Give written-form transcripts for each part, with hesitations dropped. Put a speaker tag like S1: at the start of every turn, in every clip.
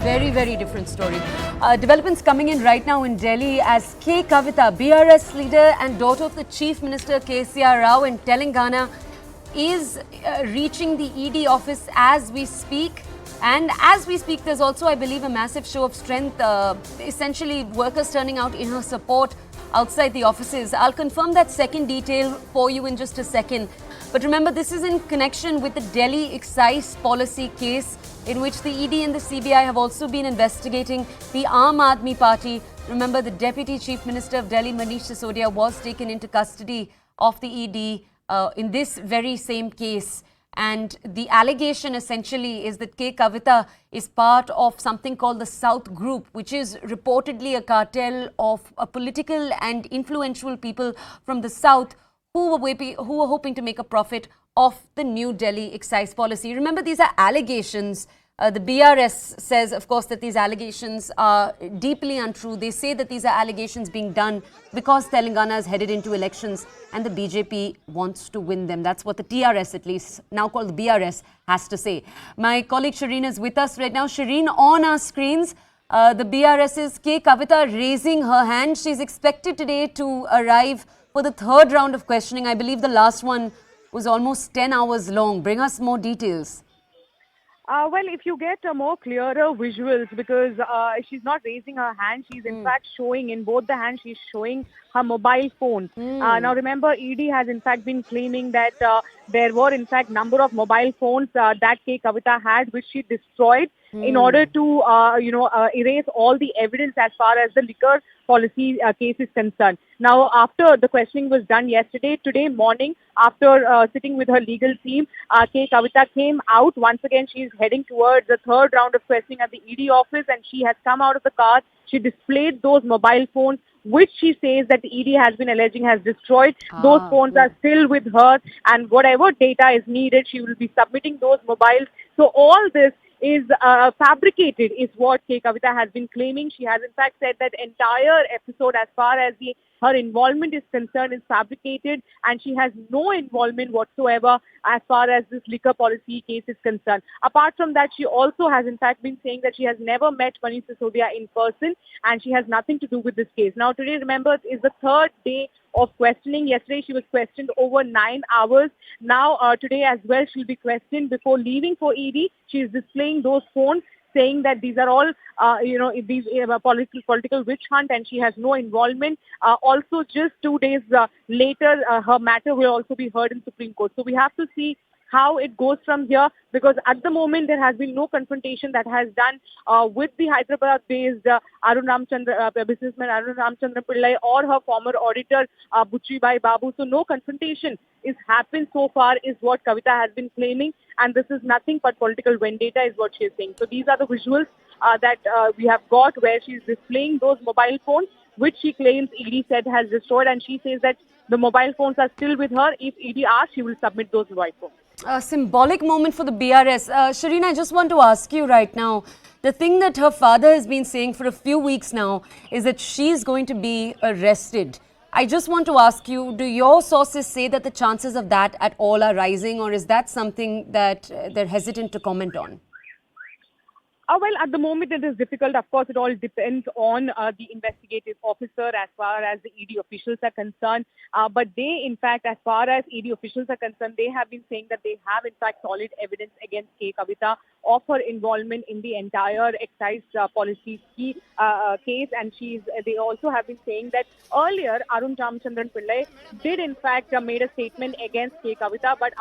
S1: very, very different story. Developments coming in right now in Delhi as Kavitha, BRS leader and daughter of the Chief Minister KCR Rao in Telangana, is reaching the ED office as we speak. And as we speak, there's also, I believe, a massive show of strength, essentially workers turning out in her support outside the offices. I'll confirm that second detail for you in just a second. But remember, this is in connection with the Delhi excise policy case in which the ED and the CBI have also been investigating the Aam Aadmi Party. Remember, the Deputy Chief Minister of Delhi, Manish Sisodia, was taken into custody of the ED in this very same case. And the allegation essentially is that Kavitha is part of something called the South Group, which is reportedly a cartel of political and influential people from the South who were hoping to make a profit off the New Delhi excise policy. Remember, these are allegations. The BRS says, of course, that these allegations are deeply untrue. They say that these are allegations being done because Telangana is headed into elections and the BJP wants to win them. That's what the TRS, at least now called the BRS, has to say. My colleague Shireen is with us right now. Shireen, on our screens, the BRS's Kavitha raising her hand. She's expected today to arrive for the third round of questioning. I believe the last one was almost 10 hours long. Bring us more details.
S2: Well, if you get more clearer visuals, because she's not raising her hand, she's in fact showing in both the hands, she's showing her mobile phone. Now remember, ED has in fact been claiming that there were in fact number of mobile phones that Kavitha had, which she destroyed in order to erase all the evidence as far as the liquor policy case is concerned. Now, after the questioning was done yesterday, today morning, after sitting with her legal team, Kavitha came out. Once again, she's heading towards the third round of questioning at the ED office, and she has come out of the car. She displayed those mobile phones, which she says that the ED has been alleging has destroyed. Those phones are still with her, and whatever data is needed, she will be submitting those mobiles. So all this is fabricated, is what Kavitha has been claiming. She has in fact said that entire episode, as far as her involvement is concerned, is fabricated, and she has no involvement whatsoever as far as this liquor policy case is concerned. Apart from that, she also has in fact been saying that she has never met Manish Sisodia in person, and she has nothing to do with this case. Now today, remember, is the third day of questioning. Yesterday she was questioned over 9 hours. Now today as well she'll be questioned before leaving for ED. She is displaying those phones, saying that these are all, these political witch hunt, and she has no involvement. Also, just 2 days later, her matter will also be heard in Supreme Court. So we have to see how it goes from here, because at the moment there has been no confrontation that has done with the Hyderabad-based businessman Arun Ramchandran Pillai or her former auditor Buchibai Babu. So no confrontation is happened so far, is what Kavitha has been claiming, and this is nothing but political vendetta, is what she is saying. So these are the visuals that we have got, where she is displaying those mobile phones, which she claims ED said has destroyed, and she says that the mobile phones are still with her. If ED asks, she will submit those mobile phones.
S1: A symbolic moment for the BRS. Shireen, I just want to ask you right now, the thing that her father has been saying for a few weeks now is that she's going to be arrested. I just want to ask you, do your sources say that the chances of that at all are rising, or is that something that they're hesitant to comment on?
S2: Well, at the moment it is difficult. Of course, it all depends on the investigative officer as far as the ED officials are concerned. But they, in fact, as far as ED officials are concerned, they have been saying that they have, in fact, solid evidence against Kavitha of her involvement in the entire excise policy case. And they also have been saying that earlier, Arun Ramchandran Pillai did, in fact, made a statement against Kavitha, but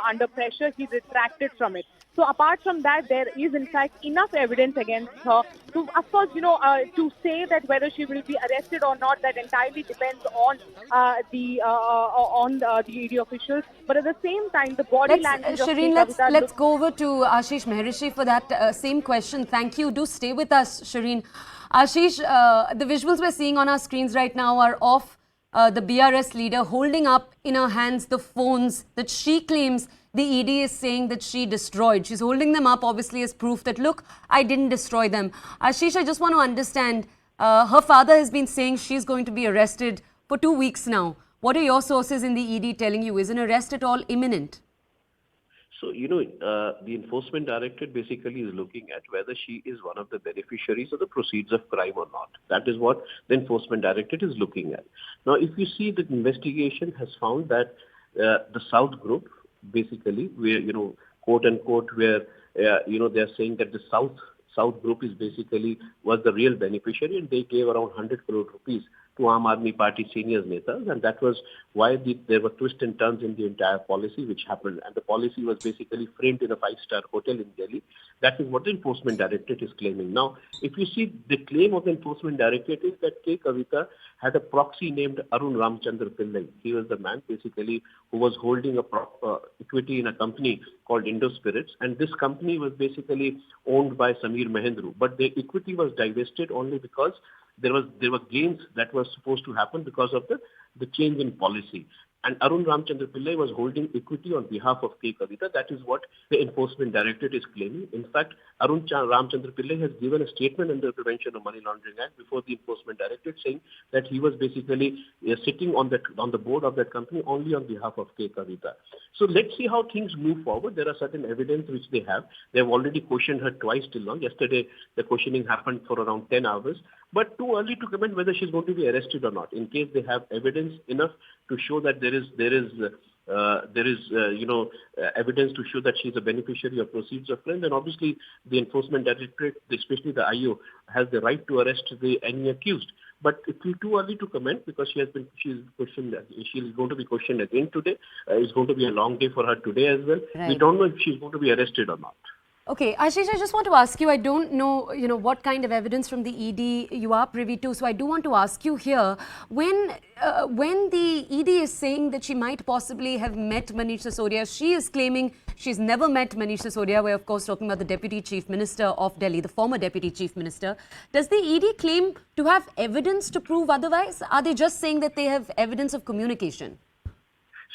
S2: under pressure, he retracted from it. So apart from that, there is in fact enough evidence against her to, of course, to say that whether she will be arrested or not, that entirely depends on the ED officials. But at the same time, the body language of
S1: Shireen, let's go over to Ashish Mehrishi for that same question. Thank you. Do stay with us, Shireen. Ashish, the visuals we're seeing on our screens right now are of the BRS leader holding up in her hands the phones that she claims the ED is saying that she destroyed. She's holding them up obviously as proof that, look, I didn't destroy them. Ashish, I just want to understand, her father has been saying she's going to be arrested for 2 weeks now. What are your sources in the ED telling you? Is an arrest at all imminent?
S3: So, the enforcement directorate basically is looking at whether she is one of the beneficiaries of the proceeds of crime or not. That is what the enforcement directorate is looking at. Now, if you see, the investigation has found that the South Group, basically, where, quote unquote, where, they're saying that the South Group is basically was the real beneficiary, and they gave around 100 crore rupees to Aam Aadmi Party senior netas, and that was why there were twists and turns in the entire policy which happened. And the policy was basically framed in a five-star hotel in Delhi. That is what the enforcement directorate is claiming. Now, if you see, the claim of the enforcement directorate is that K. Kavitha had a proxy named Arun Ramchandra Pillai. He was the man basically who was holding a equity in a company called Indo Spirits, and this company was basically owned by Samir Mahendru. But the equity was divested only because there were gains that were supposed to happen because of the change in policy. And Arun Ramchandra Pillai was holding equity on behalf of K. Kavitha. That is what the enforcement directorate is claiming. In fact, Ramchandra Pillai has given a statement under the Prevention of Money Laundering Act before the enforcement directorate, saying that he was basically sitting on the board of that company only on behalf of K. Kavitha. So let's see how things move forward. There are certain evidence which they have. They have already questioned her twice till now. Yesterday, the questioning happened for around 10 hours. But too early to comment whether she's going to be arrested or not. In case they have evidence enough to show that there is evidence to show that she's a beneficiary of proceeds of crime, then obviously the enforcement directorate, especially the IO, has the right to arrest any accused. But it will be too early to comment because she's questioned. She is going to be questioned again today. It's going to be a long day for her today as well.
S1: Right.
S3: We don't know if she's going to be arrested or not.
S1: Okay, Ashish, I just want to ask you, I don't know, what kind of evidence from the ED you are privy to, so I do want to ask you here, when the ED is saying that she might possibly have met Manish Sisodia, she is claiming she's never met Manish Sisodia. We're of course talking about the Deputy Chief Minister of Delhi, the former Deputy Chief Minister. Does the ED claim to have evidence to prove otherwise? Are they just saying that they have evidence of communication?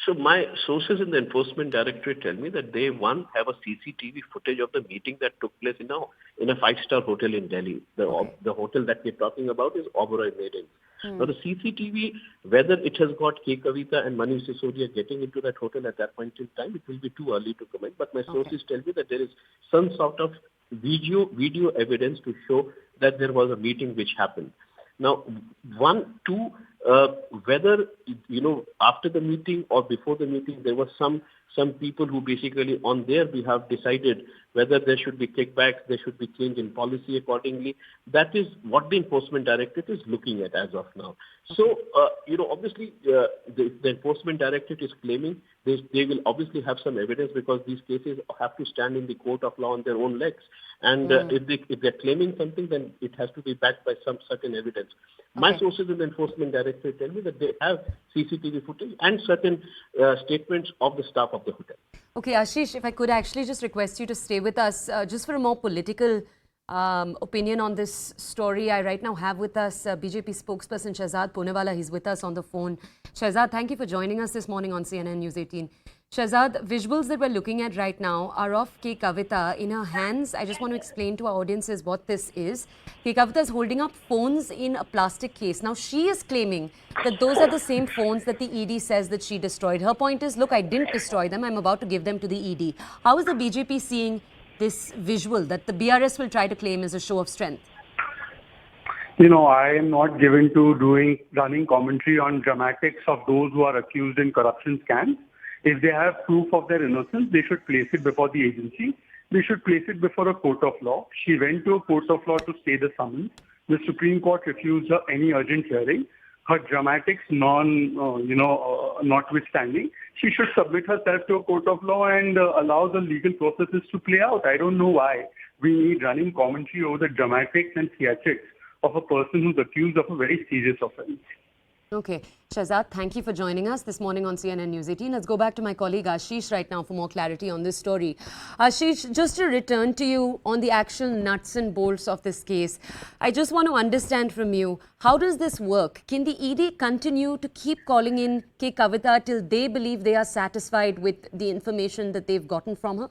S3: So my sources in the enforcement directorate tell me that they, have a CCTV footage of the meeting that took place in a five-star hotel in Delhi. The hotel that we're talking about is Oberoi Maidens. Now the CCTV, whether it has got K. Kavitha and Manish Sisodia getting into that hotel at that point in time, it will be too early to comment. But my sources tell me that there is some sort of video evidence to show that there was a meeting which happened. Now, whether, after the meeting or before the meeting, there were some people who basically on their behalf decided whether there should be kickbacks, there should be change in policy accordingly. That is what the enforcement directorate is looking at as of now. So, obviously, the enforcement directorate is claiming they will obviously have some evidence because these cases have to stand in the court of law on their own legs. And if they're claiming something, then it has to be backed by some certain evidence. My sources in the enforcement directorate tell me that they have CCTV footage and certain statements of the staff of the hotel.
S1: Okay, Ashish, if I could actually just request you to stay with us just for a more political opinion on this story. I right now have with us BJP spokesperson Shehzad Poonawalla. He's with us on the phone. Shehzad, thank you for joining us this morning on CNN News 18. Shehzad, visuals that we're looking at right now are of K. Kavitha. In her hands, I just want to explain to our audiences what this is. K. Kavitha is holding up phones in a plastic case. Now, she is claiming that those are the same phones that the ED says that she destroyed. Her point is, look, I didn't destroy them. I'm about to give them to the ED. How is the BJP seeing this visual that the BRS will try to claim as a show of strength?
S4: I am not given to running commentary on dramatics of those who are accused in corruption scams. If they have proof of their innocence, they should place it before the agency. They should place it before a court of law. She went to a court of law to stay the summons. The Supreme Court refused her any urgent hearing. Her dramatics notwithstanding, she should submit herself to a court of law and allow the legal processes to play out. I don't know why we need running commentary over the dramatics and theatrics of a person who's accused of a very serious offense.
S1: Okay. Shehzad, thank you for joining us this morning on CNN News 18. Let's go back to my colleague Ashish right now for more clarity on this story. Ashish, just to return to you on the actual nuts and bolts of this case, I just want to understand from you, how does this work? Can the ED continue to keep calling in K. Kavitha till they believe they are satisfied with the information that they've gotten from her?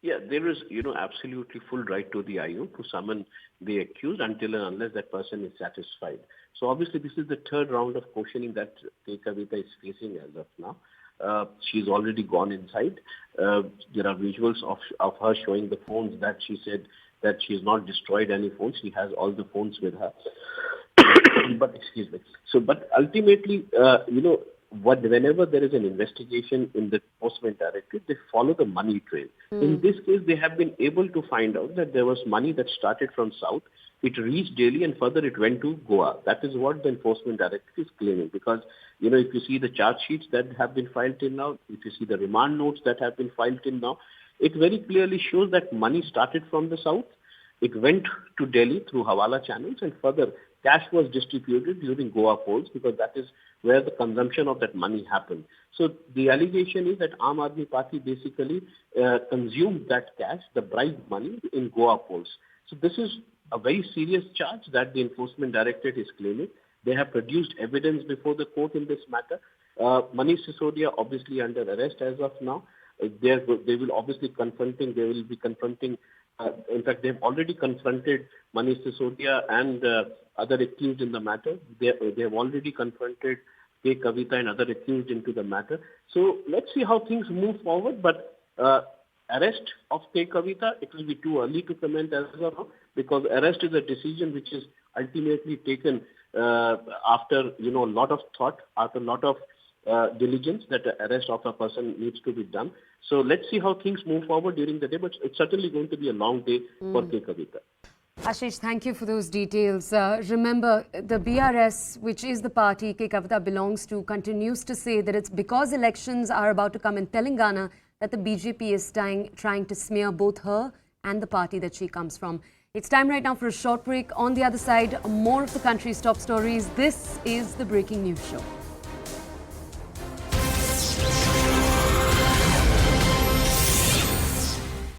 S3: Yeah, there is, absolutely full right to the IO to summon the accused until and unless that person is satisfied. So obviously this is the third round of questioning that K. Kavitha is facing as of now. she's already gone inside. There are visuals of her showing the phones that she said that she's not destroyed any phones. She has all the phones with her. But excuse me. So, but ultimately, whenever there is an investigation in the enforcement directorate, they follow the money trail. In this case, they have been able to find out that there was money that started from south. It reached Delhi and further it went to Goa. That is what the enforcement directorate is claiming. Because, if you see the charge sheets that have been filed till now, if you see the remand notes that have been filed till now, it very clearly shows that money started from the south. It went to Delhi through Hawala channels and further cash was distributed during Goa polls because that is where the consumption of that money happened. So the allegation is that Aam Aadmi Party basically consumed that cash, the bribe money, in Goa polls. So this is a very serious charge that the enforcement directorate is claiming. They have produced evidence before the court in this matter. Manish Sisodia obviously under arrest as of now. They will be confronting. In fact, they've already confronted Manish Sisodia and other accused in the matter. They have already confronted Kavitha and other accused into the matter. So let's see how things move forward. But arrest of Kavitha, it will be too early to comment as of now because arrest is a decision which is ultimately taken after a lot of thought, after a lot of diligence that the arrest of a person needs to be done. So let's see how things move forward during the day, but it's certainly going to be a long day for Kavitha.
S1: Ashish, thank you for those details. Remember, the BRS, which is the party Kavitha belongs to, continues to say that it's because elections are about to come in Telangana that the BJP is trying to smear both her and the party that she comes from. It's time right now for a short break. On the other side, more of the country's top stories. This is the Breaking News Show.